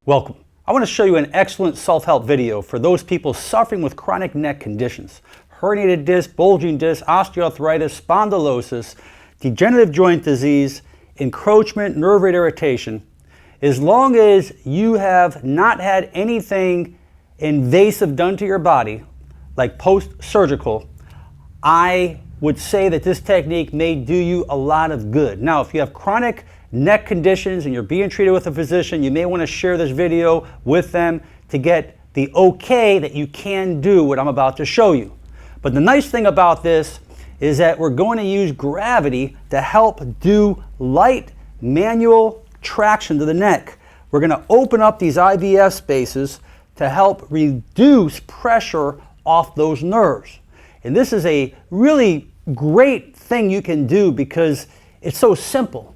Welcome. I want to show you an excellent self-help video for those people suffering with chronic neck conditions. Herniated disc, bulging disc, osteoarthritis, spondylosis, degenerative joint disease, encroachment, nerve rate irritation. As long as you have not had anything invasive done to your body, like post-surgical, I would say that this technique may do you a lot of good. Now, if you have chronic neck conditions and you're being treated with a physician, you may want to share this video with them to get the okay that you can do what I'm about to show you. But the nice thing about this is that we're going to use gravity to help do light manual traction to the neck. We're going to open up these IVS spaces to help reduce pressure off those nerves. And this is a really great thing you can do because it's so simple.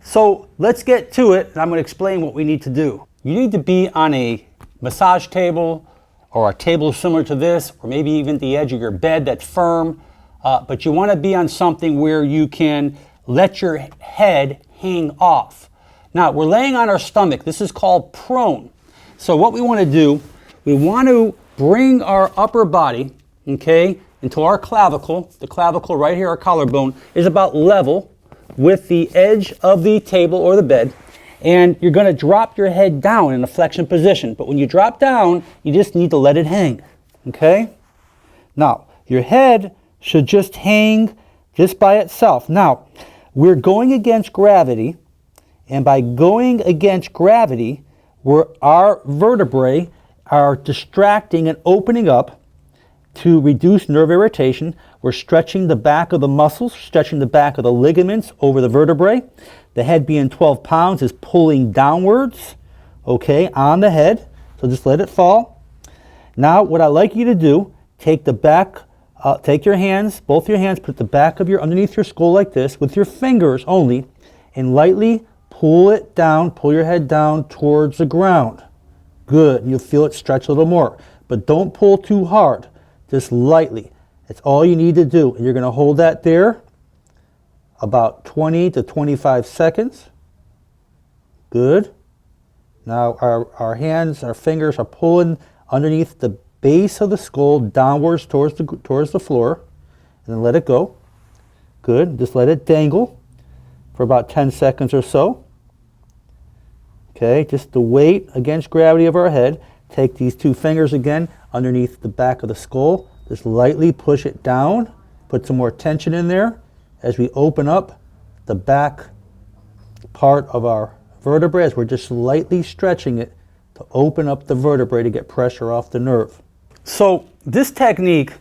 So let's get to it, and I'm going to explain what we need to do. You need to be on a massage table or a table similar to this, or maybe even the edge of your bed that's firm, but you want to be on something where you can let your head hang off. Now, we're laying on our stomach. This is called prone. So what we want to do, we want to bring our upper body, okay, into our clavicle. The clavicle right here, our collarbone, is about level with the edge of the table or the bed, and you're going to drop your head down in a flexion position. But when you drop down, you just need to let it hang, okay? Now, your head should just hang just by itself. Now, we're going against gravity, and by going against gravity, our vertebrae are distracting and opening up to reduce nerve irritation. We're stretching the back of the muscles, stretching the back of the ligaments over the vertebrae. The head being 12 pounds is pulling downwards, okay, on the head. So just let it fall. Now, what I'd like you to do, take the back, take your hands, both your hands, put the back of underneath your skull like this, with your fingers only, and lightly pull it down, pull your head down towards the ground. Good, you'll feel it stretch a little more. But don't pull too hard. Just lightly. That's all you need to do. And you're going to hold that there about 20 to 25 seconds. Good. Now our hands, our fingers are pulling underneath the base of the skull downwards towards the floor. And then let it go. Good. Just let it dangle for about 10 seconds or so. Okay, just the weight against gravity of our head. Take these two fingers again underneath the back of the skull. Just lightly push it down. Put some more tension in there as we open up the back part of our vertebrae, as we're just lightly stretching it to open up the vertebrae to get pressure off the nerve. So this technique,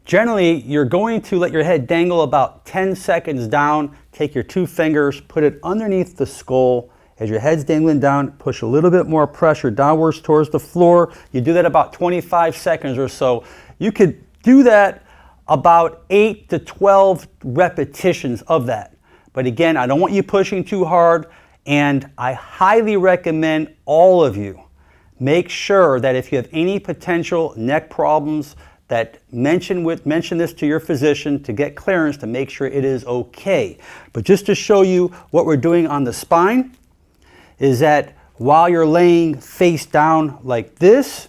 generally you're going to let your head dangle about 10 seconds down. Take your two fingers, put it underneath the skull. As your head's dangling down, push a little bit more pressure downwards towards the floor. You do that about 25 seconds or so. You could do that about 8 to 12 repetitions of that. But again, I don't want you pushing too hard, and I highly recommend all of you make sure that if you have any potential neck problems, that mention this to your physician to get clearance to make sure it is okay. But just to show you what we're doing on the spine, is that while you're laying face down like this,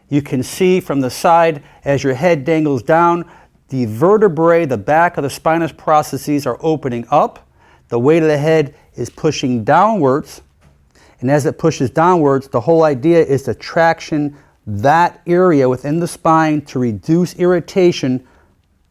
you can see from the side as your head dangles down, the vertebrae, the back of the spinous processes are opening up. The weight of the head is pushing downwards. And as it pushes downwards, the whole idea is to traction that area within the spine to reduce irritation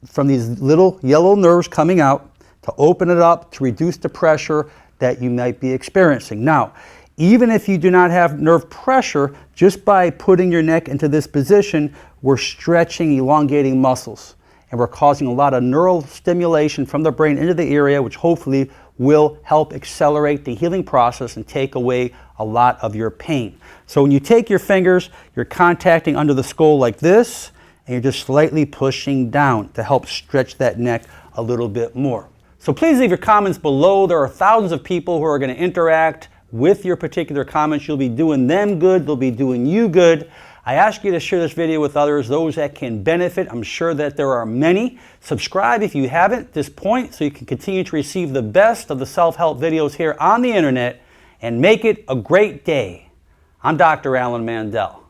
from these little yellow nerves coming out, to open it up, to reduce the pressure that you might be experiencing. Now, even if you do not have nerve pressure, just by putting your neck into this position, we're stretching, elongating muscles, and we're causing a lot of neural stimulation from the brain into the area, which hopefully will help accelerate the healing process and take away a lot of your pain. So when you take your fingers, you're contacting under the skull like this, and you're just slightly pushing down to help stretch that neck a little bit more. So please leave your comments below. There are thousands of people who are going to interact with your particular comments. You'll be doing them good. They'll be doing you good. I ask you to share this video with others, those that can benefit. I'm sure that there are many. Subscribe if you haven't at this point so you can continue to receive the best of the self-help videos here on the internet, and make it a great day. I'm Dr. Alan Mandell.